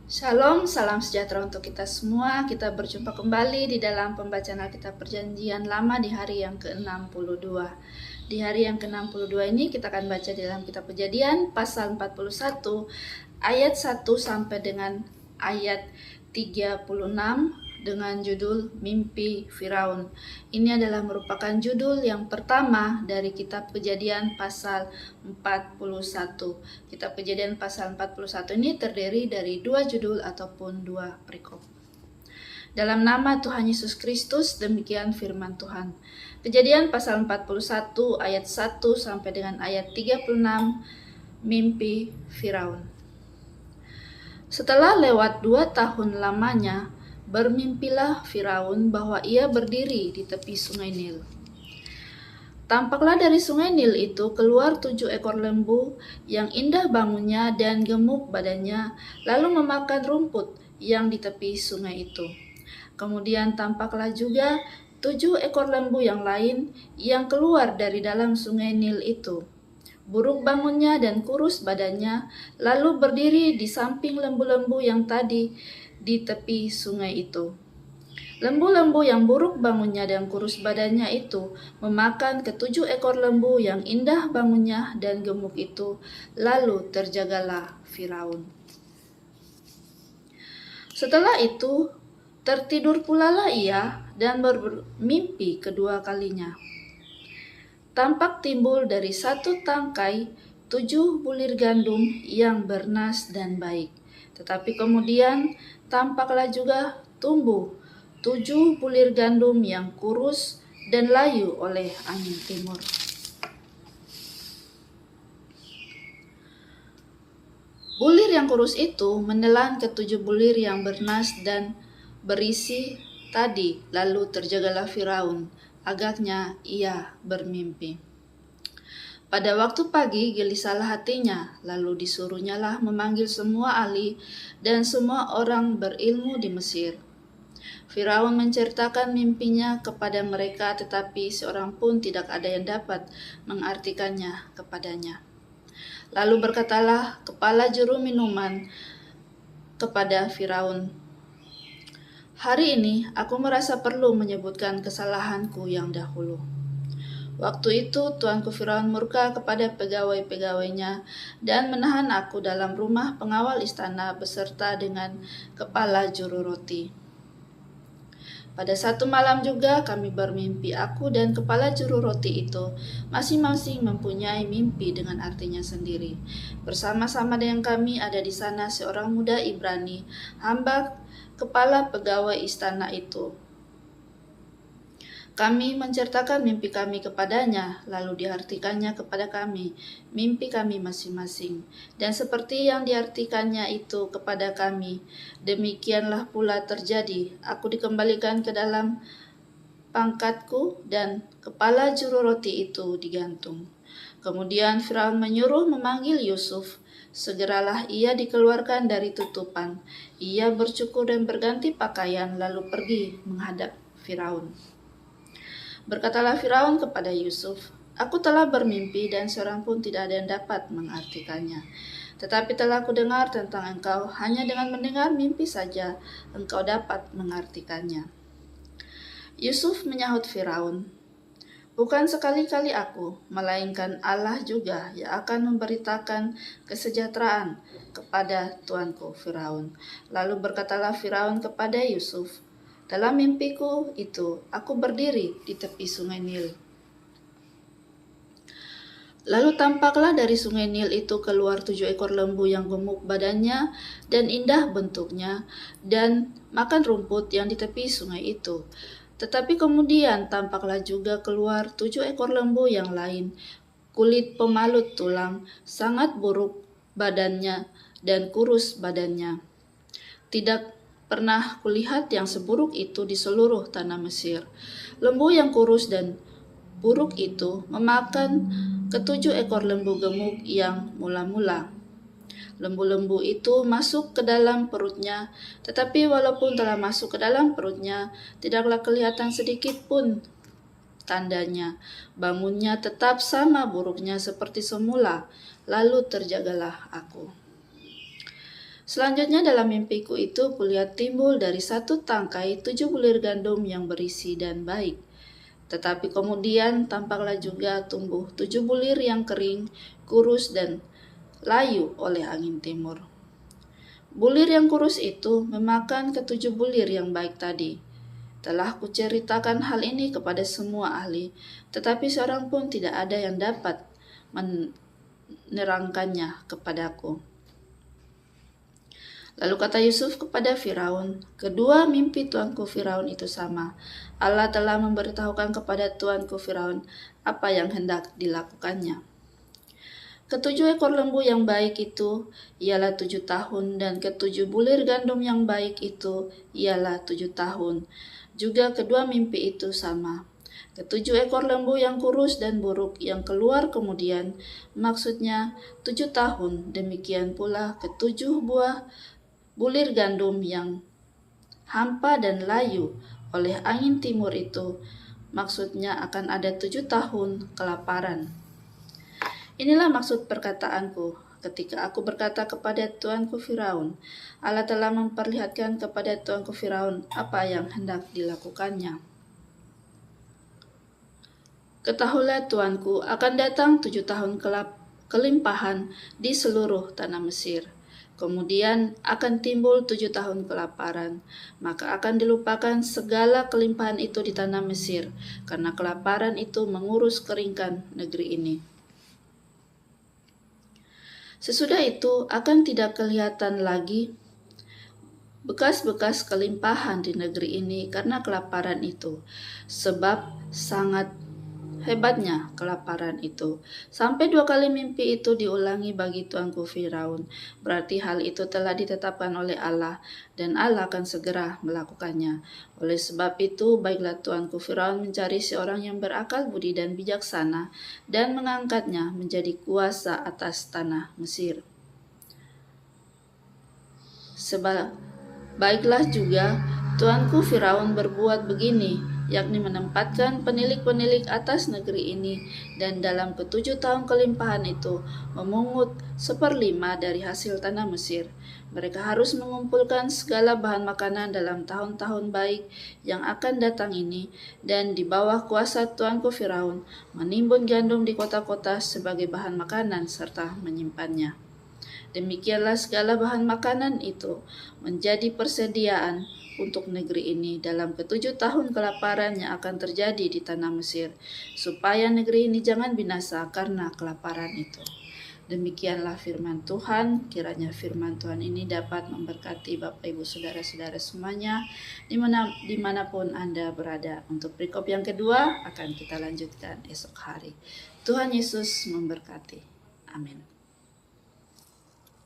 Shalom, salam sejahtera untuk kita semua. Kita berjumpa kembali di dalam pembacaan Alkitab Perjanjian Lama di hari yang ke-62. Di hari yang ke-62 ini kita akan baca di dalam kitab Kejadian pasal 41 ayat 1 sampai dengan ayat 36 dengan judul Mimpi Firaun. Ini adalah merupakan judul yang pertama dari kitab Kejadian pasal 41. Kitab Kejadian pasal 41 ini terdiri dari dua judul ataupun dua perikop. Dalam nama Tuhan Yesus Kristus, demikian firman Tuhan. Kejadian pasal 41 ayat 1 sampai dengan ayat 36, Mimpi Firaun. Setelah lewat 2 tahun lamanya, bermimpilah Firaun bahwa ia berdiri di tepi sungai Nil. Tampaklah dari sungai Nil itu keluar 7 ekor lembu yang indah bangunnya dan gemuk badannya, lalu memakan rumput yang di tepi sungai itu. Kemudian tampaklah juga 7 ekor lembu yang lain yang keluar dari dalam sungai Nil itu. Buruk bangunnya dan kurus badannya, lalu berdiri di samping lembu-lembu yang tadi di tepi sungai itu. Lembu-lembu yang buruk bangunnya dan kurus badannya itu memakan ke-7 ekor lembu yang indah bangunnya dan gemuk itu, lalu terjagalah Firaun. Setelah itu, tertidur pulalah ia dan bermimpi kedua kalinya. Tampak timbul dari satu tangkai 7 bulir gandum yang bernas dan baik. Tetapi kemudian tampaklah juga tumbuh 7 bulir gandum yang kurus dan layu oleh angin timur. Bulir yang kurus itu menelan ke-7 bulir yang bernas dan berisi tadi, lalu terjagalah Firaun. Agaknya ia bermimpi. Pada waktu pagi gelisahlah hatinya, lalu disuruhnyalah memanggil semua ahli dan semua orang berilmu di Mesir. Firaun menceritakan mimpinya kepada mereka, tetapi seorang pun tidak ada yang dapat mengartikannya kepadanya. Lalu berkatalah kepala juru minuman kepada Firaun, "Hari ini aku merasa perlu menyebutkan kesalahanku yang dahulu." Waktu itu tuanku Firaun murka kepada pegawai-pegawainya dan menahan aku dalam rumah pengawal istana beserta dengan kepala juru roti. Pada satu malam juga kami bermimpi, aku dan kepala juru roti itu masing-masing mempunyai mimpi dengan artinya sendiri. Bersama-sama dengan kami ada di sana seorang muda Ibrani, hamba kepala pegawai istana itu. Kami menceritakan mimpi kami kepadanya, lalu diartikannya kepada kami, mimpi kami masing-masing. Dan seperti yang diartikannya itu kepada kami, demikianlah pula terjadi. Aku dikembalikan ke dalam pangkatku dan kepala juru roti itu digantung. Kemudian Firaun menyuruh memanggil Yusuf. Segeralah ia dikeluarkan dari tutupan. Ia bercukur dan berganti pakaian, lalu pergi menghadap Firaun. Berkatalah Firaun kepada Yusuf, "Aku telah bermimpi dan seorang pun tidak ada yang dapat mengartikannya. Tetapi telah aku dengar tentang engkau, hanya dengan mendengar mimpi saja engkau dapat mengartikannya." Yusuf menyahut Firaun, "Bukan sekali-kali aku, melainkan Allah juga yang akan memberitakan kesejahteraan kepada tuanku Firaun." Lalu berkatalah Firaun kepada Yusuf, "Dalam mimpiku itu, aku berdiri di tepi sungai Nil. Lalu tampaklah dari sungai Nil itu keluar 7 ekor lembu yang gemuk badannya dan indah bentuknya, dan makan rumput yang di tepi sungai itu. Tetapi kemudian tampaklah juga keluar 7 ekor lembu yang lain, kulit pemalut tulang, sangat buruk badannya dan kurus badannya. Tidak pernah kulihat yang seburuk itu di seluruh tanah Mesir. Lembu yang kurus dan buruk itu memakan ke-7 ekor lembu gemuk yang mula-mula. Lembu-lembu itu masuk ke dalam perutnya, tetapi walaupun telah masuk ke dalam perutnya, tidaklah kelihatan sedikit pun tandanya. Bangunnya tetap sama buruknya seperti semula, lalu terjagalah aku. Selanjutnya dalam mimpiku itu kulihat timbul dari satu tangkai 7 bulir gandum yang berisi dan baik. Tetapi kemudian tampaklah juga tumbuh 7 bulir yang kering, kurus dan layu oleh angin timur. Bulir yang kurus itu memakan ketujuh bulir yang baik tadi. Telah kuceritakan hal ini kepada semua ahli, tetapi seorang pun tidak ada yang dapat menerangkannya kepadaku. Lalu kata Yusuf kepada Firaun, kedua mimpi tuanku Firaun itu sama. Allah telah memberitahukan kepada tuanku Firaun apa yang hendak dilakukannya. Ketujuh ekor lembu yang baik itu ialah 7 tahun, dan ketujuh bulir gandum yang baik itu ialah 7 tahun. Juga kedua mimpi itu sama. Ketujuh ekor lembu yang kurus dan buruk yang keluar kemudian, maksudnya 7 tahun. Demikian pula ketujuh buah bulir gandum yang hampa dan layu oleh angin timur itu, maksudnya akan ada 7 tahun kelaparan. Inilah maksud perkataanku ketika aku berkata kepada tuanku Firaun, Allah telah memperlihatkan kepada tuanku Firaun apa yang hendak dilakukannya. Ketahuilah tuanku, akan datang 7 tahun kelimpahan di seluruh tanah Mesir. Kemudian akan timbul 7 tahun kelaparan, maka akan dilupakan segala kelimpahan itu di tanah Mesir, karena kelaparan itu mengurus keringkan negeri ini. Sesudah itu akan tidak kelihatan lagi bekas-bekas kelimpahan di negeri ini karena kelaparan itu, sebab sangat hebatnya kelaparan itu. Sampai 2 kali mimpi itu diulangi bagi tuanku Firaun. Berarti hal itu telah ditetapkan oleh Allah, dan Allah akan segera melakukannya. Oleh sebab itu, baiklah tuanku Firaun mencari seorang yang berakal budi dan bijaksana, dan mengangkatnya menjadi kuasa atas tanah Mesir. Baiklah juga tuanku Firaun berbuat begini, yakni menempatkan penilik-penilik atas negeri ini, dan dalam ke-7 tahun kelimpahan itu memungut 1/5 dari hasil tanah Mesir. Mereka harus mengumpulkan segala bahan makanan dalam tahun-tahun baik yang akan datang ini, dan di bawah kuasa tuanku Firaun menimbun gandum di kota-kota sebagai bahan makanan serta menyimpannya. Demikianlah segala bahan makanan itu menjadi persediaan untuk negeri ini dalam ke-7 tahun kelaparan yang akan terjadi di tanah Mesir, supaya negeri ini jangan binasa karena kelaparan itu. Demikianlah firman Tuhan. Kiranya firman Tuhan ini dapat memberkati Bapak Ibu Saudara-saudara semuanya dimanapun Anda berada. Untuk perikop yang kedua akan kita lanjutkan esok hari. Tuhan Yesus memberkati. Amin.